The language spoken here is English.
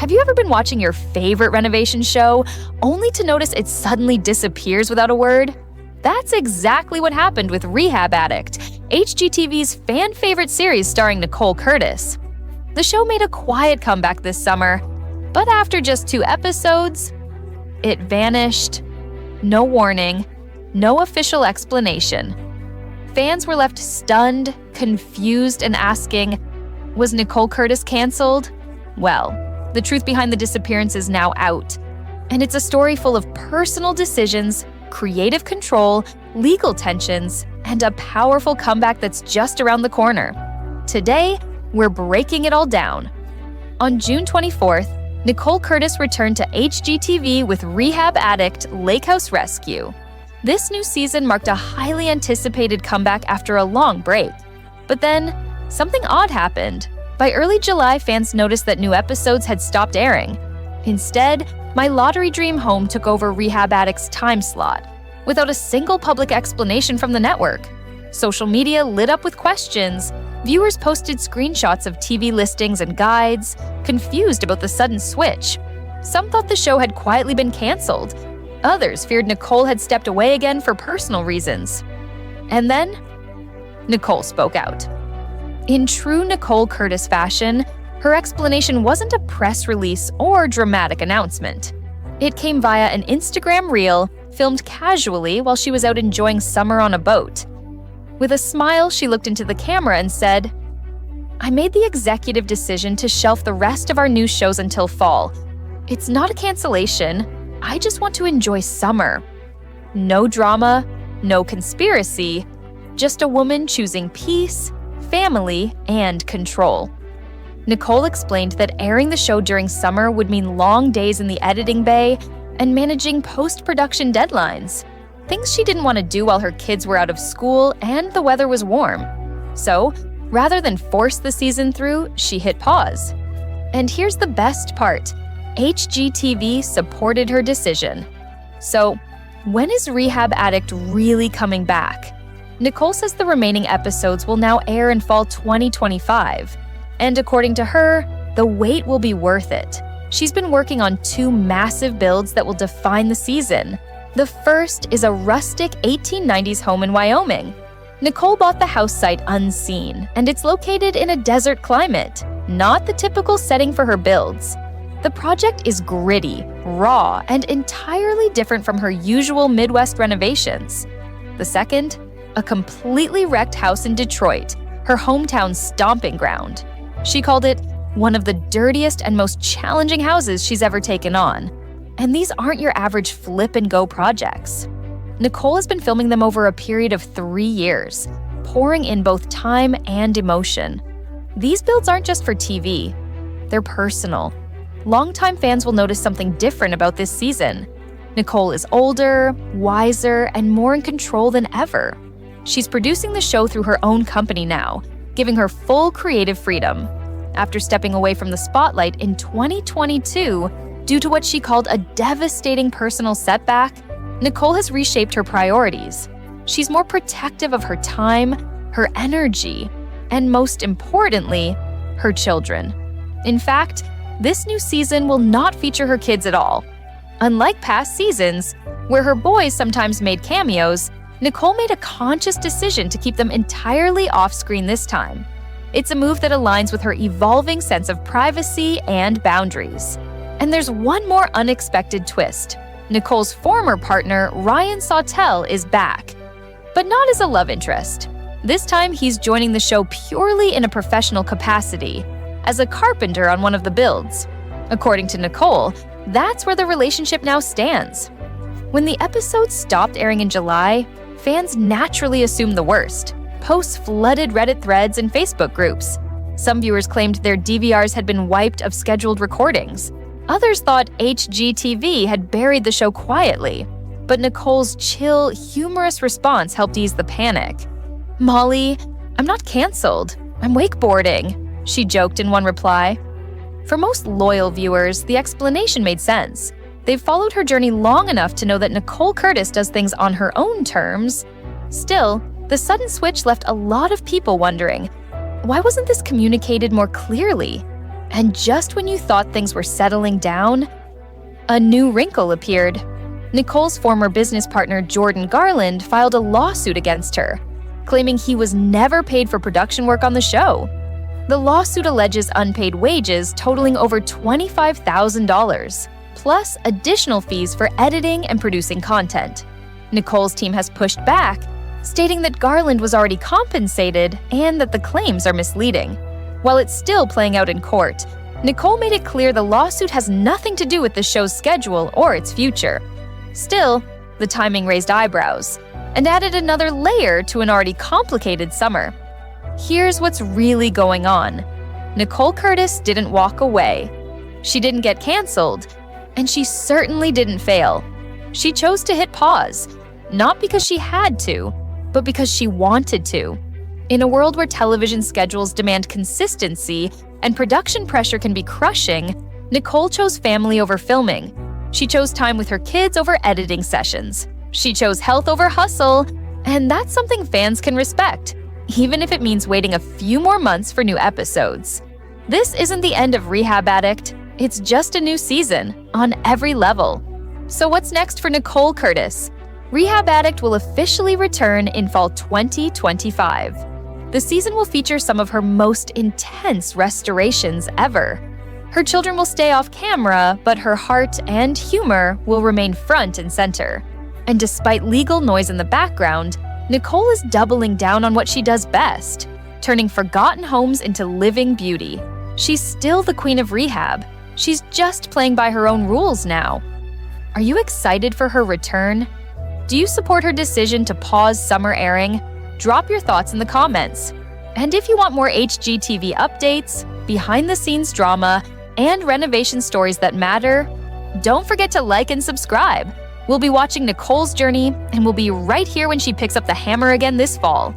Have you ever been watching your favorite renovation show only to notice it suddenly disappears without a word? That's exactly what happened with Rehab Addict, HGTV's fan-favorite series starring Nicole Curtis. The show made a quiet comeback this summer, but after just 2 episodes, it vanished. No warning, no official explanation. Fans were left stunned, confused, and asking, was Nicole Curtis canceled? Well, the truth behind the disappearance is now out, and it's a story full of personal decisions, creative control, legal tensions, and a powerful comeback that's just around the corner. Today, we're breaking it all down. On June 24th, Nicole Curtis returned to HGTV with Rehab Addict: Lake House Rescue. This new season marked a highly anticipated comeback after a long break. But then, something odd happened. By early July, fans noticed that new episodes had stopped airing. Instead, My Lottery Dream Home took over Rehab Addict's time slot, without a single public explanation from the network. Social media lit up with questions. Viewers posted screenshots of TV listings and guides, confused about the sudden switch. Some thought the show had quietly been canceled. Others feared Nicole had stepped away again for personal reasons. And then, Nicole spoke out. In true Nicole Curtis fashion, her explanation wasn't a press release or dramatic announcement. It came via an Instagram reel filmed casually while she was out enjoying summer on a boat. With a smile, she looked into the camera and said, "I made the executive decision to shelf the rest of our new shows until fall. It's not a cancellation. I just want to enjoy summer. No drama, no conspiracy, just a woman choosing peace, family, and control." Nicole explained that airing the show during summer would mean long days in the editing bay and managing post-production deadlines, things she didn't want to do while her kids were out of school and the weather was warm. So, rather than force the season through, she hit pause. And here's the best part. HGTV supported her decision. So, when is Rehab Addict really coming back? Nicole says the remaining episodes will now air in fall 2025. And according to her, the wait will be worth it. She's been working on 2 massive builds that will define the season. The first is a rustic 1890s home in Wyoming. Nicole bought the house site unseen, and it's located in a desert climate, not the typical setting for her builds. The project is gritty, raw, and entirely different from her usual Midwest renovations. The second, a completely wrecked house in Detroit, her hometown stomping ground. She called it one of the dirtiest and most challenging houses she's ever taken on. And these aren't your average flip-and-go projects. Nicole has been filming them over a period of 3 years, pouring in both time and emotion. These builds aren't just for TV. They're personal. Longtime fans will notice something different about this season. Nicole is older, wiser, and more in control than ever. She's producing the show through her own company now, giving her full creative freedom. After stepping away from the spotlight in 2022 due to what she called a devastating personal setback, Nicole has reshaped her priorities. She's more protective of her time, her energy, and most importantly, her children. In fact, this new season will not feature her kids at all. Unlike past seasons, where her boys sometimes made cameos, Nicole made a conscious decision to keep them entirely off-screen this time. It's a move that aligns with her evolving sense of privacy and boundaries. And there's one more unexpected twist. Nicole's former partner, Ryan Sawtelle, is back, but not as a love interest. This time, he's joining the show purely in a professional capacity, as a carpenter on one of the builds. According to Nicole, that's where the relationship now stands. When the episodes stopped airing in July, fans naturally assumed the worst. Posts flooded Reddit threads and Facebook groups. Some viewers claimed their DVRs had been wiped of scheduled recordings. Others thought HGTV had buried the show quietly. But Nicole's chill, humorous response helped ease the panic. "Molly, I'm not canceled. I'm wakeboarding," she joked in one reply. For most loyal viewers, the explanation made sense. They've followed her journey long enough to know that Nicole Curtis does things on her own terms. Still, the sudden switch left a lot of people wondering, why wasn't this communicated more clearly? And just when you thought things were settling down, a new wrinkle appeared. Nicole's former business partner Jordan Garland filed a lawsuit against her, claiming he was never paid for production work on the show. The lawsuit alleges unpaid wages totaling over $25,000, plus additional fees for editing and producing content. Nicole's team has pushed back, stating that Garland was already compensated and that the claims are misleading. While it's still playing out in court, Nicole made it clear the lawsuit has nothing to do with the show's schedule or its future. Still, the timing raised eyebrows and added another layer to an already complicated summer. Here's what's really going on. Nicole Curtis didn't walk away. She didn't get canceled, and she certainly didn't fail. She chose to hit pause, not because she had to, but because she wanted to. In a world where television schedules demand consistency and production pressure can be crushing, Nicole chose family over filming. She chose time with her kids over editing sessions. She chose health over hustle, and that's something fans can respect, even if it means waiting a few more months for new episodes. This isn't the end of Rehab Addict, it's just a new season, on every level. So what's next for Nicole Curtis? Rehab Addict will officially return in fall 2025. The season will feature some of her most intense restorations ever. Her children will stay off camera, but her heart and humor will remain front and center. And despite legal noise in the background, Nicole is doubling down on what she does best, turning forgotten homes into living beauty. She's still the queen of rehab. She's just playing by her own rules now. Are you excited for her return? Do you support her decision to pause summer airing? Drop your thoughts in the comments. And if you want more HGTV updates, behind-the-scenes drama, and renovation stories that matter, don't forget to like and subscribe. We'll be watching Nicole's journey, and we'll be right here when she picks up the hammer again this fall.